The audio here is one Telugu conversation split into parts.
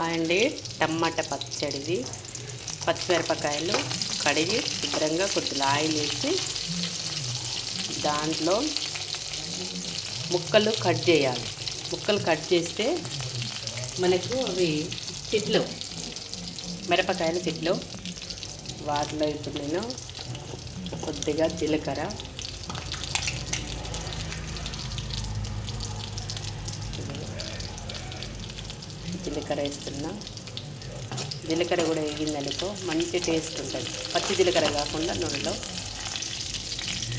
అండి టమాటా పచ్చడిది పచ్చిమిరపకాయలు కడిగి శుభ్రంగా కొద్దిగా ఆయిల్ వేసి దాంట్లో ముక్కలు కట్ చేయాలి. ముక్కలు కట్ చేస్తే మనకు అవి చిట్లు మిరపకాయలు చిట్లు వాటిలో ఇప్పుడు నేను కొద్దిగా జీలకర్ర వేస్తున్నా. జీలకర్ర కూడా వేగిందనుకో మంచి టేస్ట్ ఉంటుంది, పచ్చి జీలకర్ర కాకుండా నూనెలో.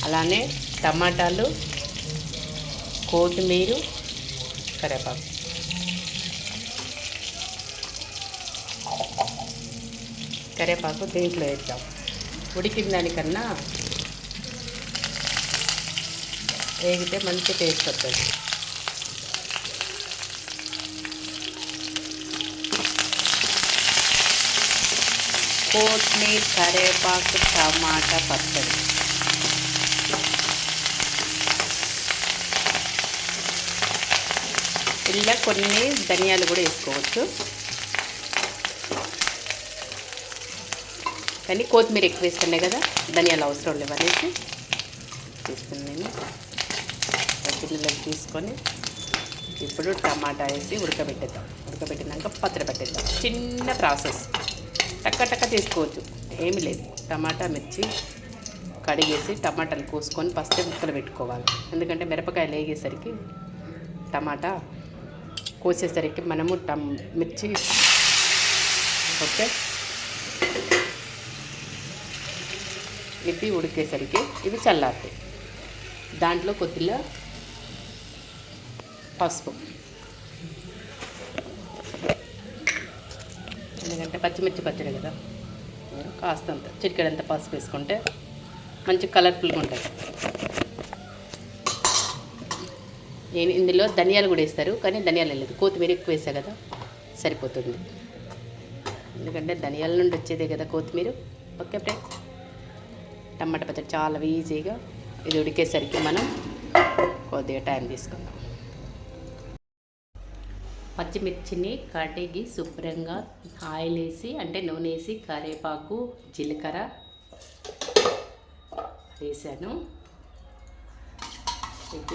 అలానే టమాటాలు, కొత్తిమీర, కరివేపాకు దీంట్లో వేద్దాం. ఉడికిన దానికన్నా వేగితే మంచి టేస్ట్ వస్తుంది. కొత్తిమీర, కరివేపాకు, టమాటా పచ్చడి. ఇలా కొన్ని ధనియాలు కూడా వేసుకోవచ్చు, కానీ కొత్తిమీర ఎక్కువ వేస్తున్నాయి కదా, ధనియాలు అవసరం లేవు అనేసి తీసుకుని నేను పిల్లలకి తీసుకొని ఇప్పుడు టమాటా వేసి ఉడకబెట్టేద్దాం. ఉడకబెట్టినాక పచ్చడి పెట్టేద్దాం. చిన్న ప్రాసెస్, టక్క తీసుకోవచ్చు, ఏమీ లేదు. టమాటా, మిర్చి కడిగేసి టమాటాలు కోసుకొని ఫస్ట్ ముక్కలు పెట్టుకోవాలి. ఎందుకంటే మిరపకాయలు వేగేసరికి టమాటా కోసేసరికి మనము మిర్చి ఓకే ఇది ఉడికేసరికి ఇవి చల్లారుతాయి. దాంట్లో కొద్దిగా పసుపు, ఎందుకంటే పచ్చిమిర్చి పచ్చడి కదా, కాస్తంత చిటికెడంత పసుపు వేసుకుంటే మంచి కలర్ఫుల్గా ఉంటాయి. నేను ఇందులో ధనియాలు కూడా వేస్తారు, కానీ ధనియాలు లేదు, కొత్తిమీర ఎక్కువ వేసా కదా సరిపోతుంది. ఎందుకంటే ధనియాల నుండి వచ్చేదే కదా కొత్తిమీర. ఓకే ఫ్రెండ్స్, టమాటా పచ్చడి చాలా ఈజీగా ఇది ఉడికేసరికి మనం కొద్దిగా టైం తీసుకుందాం. పచ్చిమిర్చిని కడిగి శుభ్రంగా ఆయిల్ వేసి, అంటే నూనె వేసి, కరివేపాకు, జీలకర్ర వేసాను.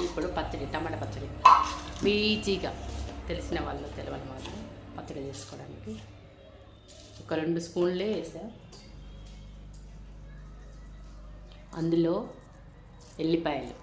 ఇప్పుడు పచ్చడి, టమాటా పచ్చడి ఈజీగా తెలిసిన వాళ్ళు తెలవని వాళ్ళు పచ్చడి చేసుకోవడానికి ఒక 2 స్పూన్లే వేసా. అందులో ఎల్లిపాయలు,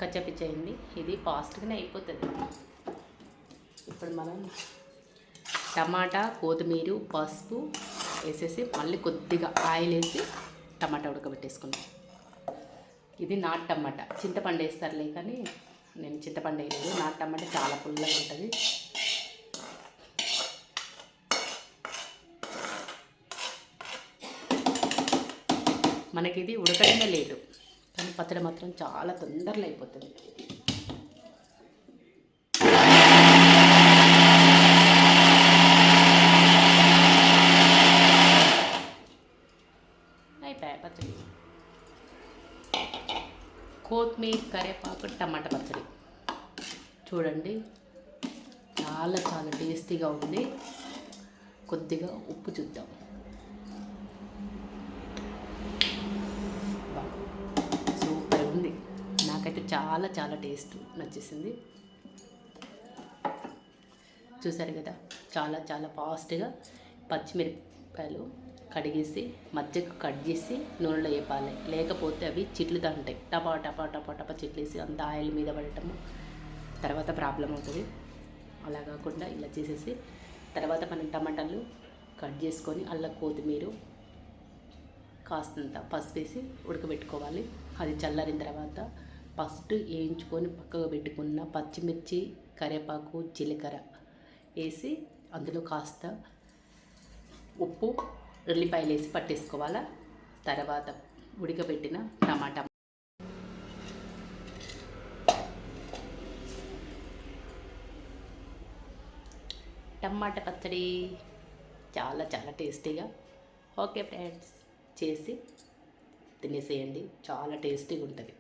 కచ్చపిచ్చయింది. ఇది ఫాస్ట్గానే అయిపోతుంది. ఇప్పుడు మనం టమాటా, కొత్తిమీర, పసుపు వేసేసి మళ్ళీ కొద్దిగా ఆయిల్ వేసి టమాటా ఉడకబెట్టేసుకున్నాం. ఇది నాటు టమాటా, చింతపండు వేస్తారులే, కానీ నేను చింతపండు వేయలేదు. నాటు టమాటా చాలా పుల్లగా ఉంటుంది. మనకి ఇది ఉడకడమే లేదు, కానీ పచ్చడి మాత్రం చాలా తొందరలో అయిపోతుంది. అయిపోయాయి పచ్చడి. కొత్తిమీర, కరివేపాకు, టమాటా పచ్చడి చూడండి, చాలా టేస్టీగా ఉంది. కొద్దిగా ఉప్పు చూద్దాం. సూపర్ ఉంది, నాకైతే చాలా టేస్ట్ నచ్చేసింది. చూసారు కదా, చాలా ఫాస్ట్గా పచ్చిమిరపకాయలు కడిగేసి మధ్యకు కట్ చేసి నూనెలో వేపాలి, లేకపోతే అవి చిట్లుతా ఉంటాయి. టపా చిట్లేసి అంత ఆయిల్ మీద పడటము తర్వాత ప్రాబ్లం అవుతుంది. అలా కాకుండా ఇలా చేసేసి తర్వాత మనం టమాటాలు కట్ చేసుకొని అల్లం, కొత్తిమీర, కాస్తంత పసుపు వేసి ఉడకబెట్టుకోవాలి. అది చల్లారిన తర్వాత ఫస్ట్ వేయించుకొని పక్కకు పెట్టుకున్న పచ్చిమిర్చి, కరివేపాకు, జీలకర్ర వేసి అందులో కాస్త ఉప్పు, ఉల్లిపాయలు వేసి పట్టేసుకోవాలా. తర్వాత ఉడకబెట్టిన టమాటా టమాటా పచ్చడి చాలా చాలా టేస్టీగా. ఓకే ఫ్రెండ్స్, చేసి తినేసేయండి, చాలా టేస్టీగా ఉంటుంది.